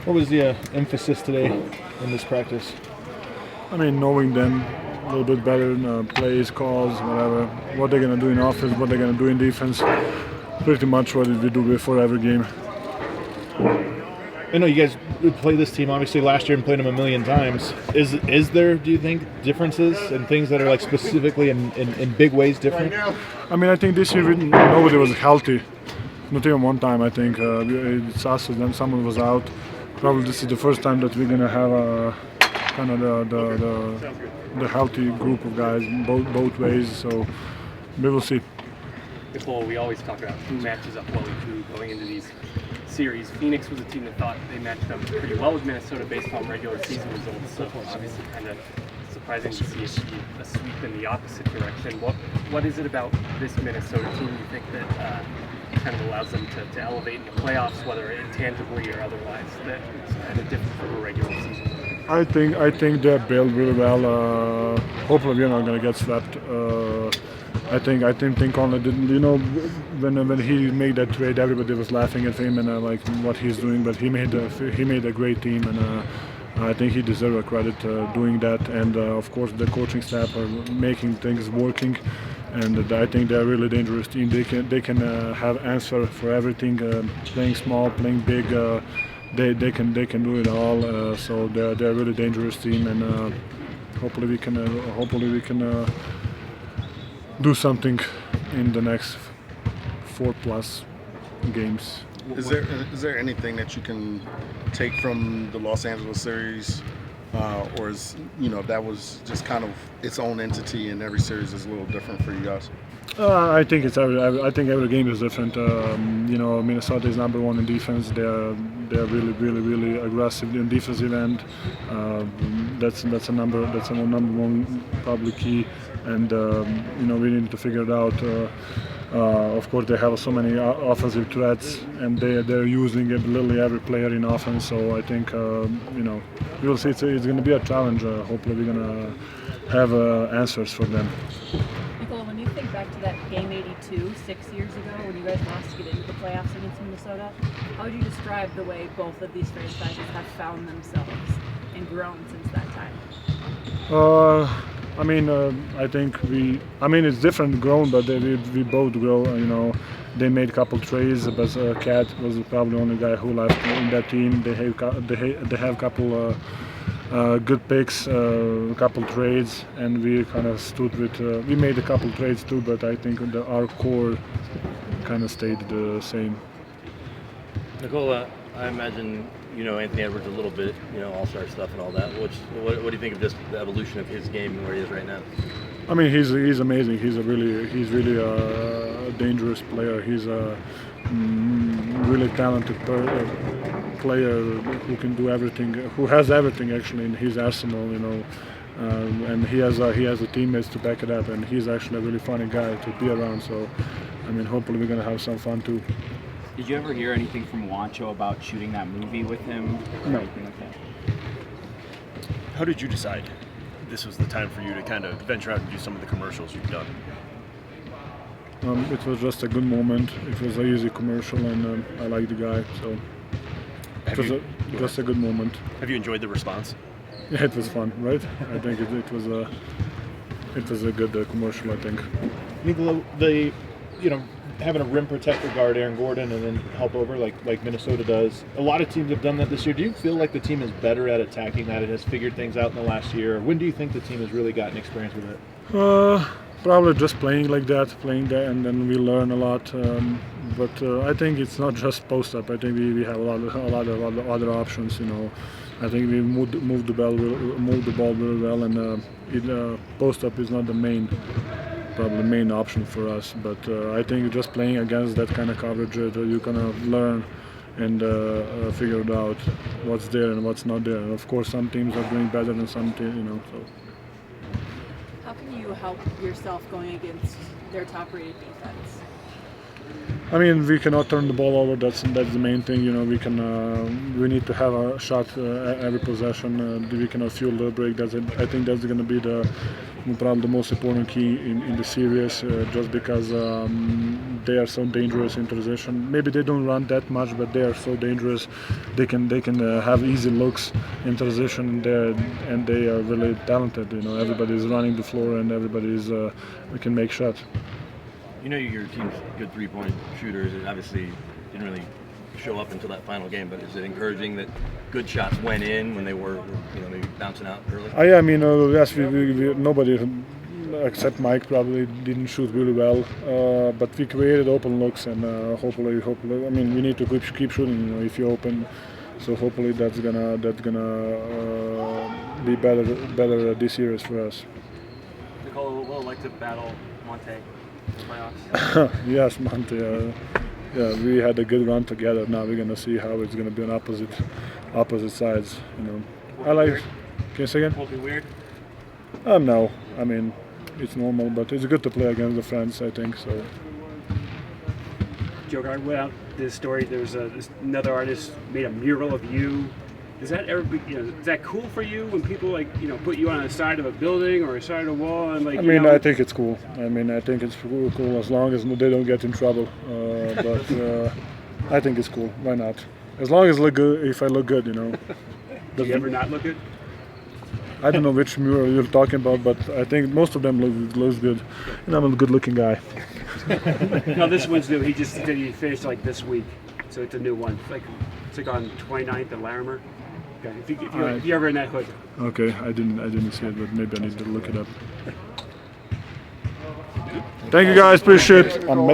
What was the emphasis today in this practice? I mean, knowing them a little bit better, plays, calls, whatever, what they're going to do in offense, what they're going to do in defense, pretty much what we do before every game. I know you guys play this team obviously last year and played them a million times. Is there, do you think, differences and things that are like specifically in big ways different? I mean, I think this year nobody was healthy. Not even one time, I think. It's us and then someone was out. Probably this is the first time that we're going to have a kind of the healthy group of guys both ways. So we will see. Nikola, we always talk about who matches up well with who going into these series. Phoenix was a team that thought they matched up pretty well with Minnesota based on regular season results. So obviously kind of surprising to see a sweep in the opposite direction. What is it about this Minnesota team you think that kind of allows them to elevate in the playoffs, whether intangibly or otherwise, that is kind of different from a regular season? I think they're built really well. Hopefully we're not going to get swept. I think only didn't, when he made that trade, everybody was laughing at him and like what he's doing. But he made a great team, and I think he deserves a credit doing that. And of course the coaching staff are making things working. And I think they're a really dangerous team. They can have answer for everything. Playing small, playing big. They can do it all. So they're a really dangerous team, and hopefully we can do something in the next 4+ games. Is there anything that you can take from the Los Angeles series, or is that was just kind of its own entity, and every series is a little different for you guys? I think every game is different. Minnesota is number one in defense. They're really aggressive in defensive end. That's a number one probably key, and we need to figure it out. Of course, they have so many offensive threats, and they're using literally every player in offense. So I think we will see. It's going to be a challenge. Hopefully, we're going to have answers for them. Nikola, when you think back to that game 82 6 years ago, when you guys lost to get into the playoffs against Minnesota, how would you describe the way both of these franchises have found themselves and grown since that time? I think it's different grown, but we both grow. They made a couple trades, but Cat was probably the only guy who left in that team. They have a couple good picks, a couple trades, and we kind of stood with. We made a couple trades too, but I think our core kind of stayed the same. Nikola, I imagine Anthony Edwards a little bit, all-star stuff and all that. What do you think of just the evolution of his game and where he is right now? I mean, he's amazing. He's really a dangerous player. He's a really talented player who can do everything, who has everything actually in his arsenal, and he has the teammates to back it up, and he's actually a really funny guy to be around. So, hopefully we're gonna have some fun too. Did you ever hear anything from Juancho about shooting that movie with him or No. anything like that? How did you decide this was the time for you to kind of venture out and do some of the commercials you've done? It was just a good moment. It was an easy commercial, and I like the guy, so it was just a good moment. Have you enjoyed the response? Yeah, it was fun, right? I think it was a good commercial, I think. Nikola, having a rim protector guard Aaron Gordon and then help over like Minnesota does. A lot of teams have done that this year. Do you feel like the team is better at attacking that? It has figured things out in the last year. When do you think the team has really gotten experience with it? Probably just playing there, and then we learn a lot. But I think it's not just post up. I think we have a lot of other options. I think we moved the ball very well, and post up is not probably the main option for us. But I think just playing against that kind of coverage, you kind of learn and figure it out what's there and what's not there. And of course, some teams are doing better than some teams, So. How can you help yourself going against their top-rated defense? We cannot turn the ball over. That's the main thing. We need to have a shot every possession. We cannot fuel the break. I think that's going to be probably the most important key in the series. Just because they are so dangerous in transition. Maybe they don't run that much, but they are so dangerous. They can have easy looks in transition, and they are really talented. You know, everybody is running the floor, and everybody is we can make shots. You know your team's good three-point shooters. It obviously didn't really show up until that final game, but is it encouraging that good shots went in when they were maybe bouncing out early? I mean, yes, we nobody except Mike probably didn't shoot really well, but we created open looks, and hopefully, I mean, we need to keep shooting. You know, if you open, so hopefully that's gonna be better this year for us. Nikola, what would like to battle Monte in the playoffs? Yes, Monte. Yeah, we had a good run together. Now we're gonna see how it's gonna be on opposite sides. You know, I like. Weird. Can you say again? Won't be weird. No, I mean, it's normal, but it's good to play against the friends. I think so. Joker, I went out this story. There's another artist made a mural of you. Does that ever be, is that cool for you when people put you on the side of a building or a side of a wall and I mean, I think it's cool. I mean, I think it's cool as long as they don't get in trouble. But I think it's cool. Why not? As long as if I look good, you know. Do you ever not look good? I don't know which mural you're talking about, but I think most of them looks good. And I'm a good-looking guy. No, this one's new. He just said he finished like this week, so it's a new one. It's like on 29th at Larimer. Okay, if you're ever in that hood. Okay, I didn't see it, but maybe I need to look it up. Thank you guys, appreciate it.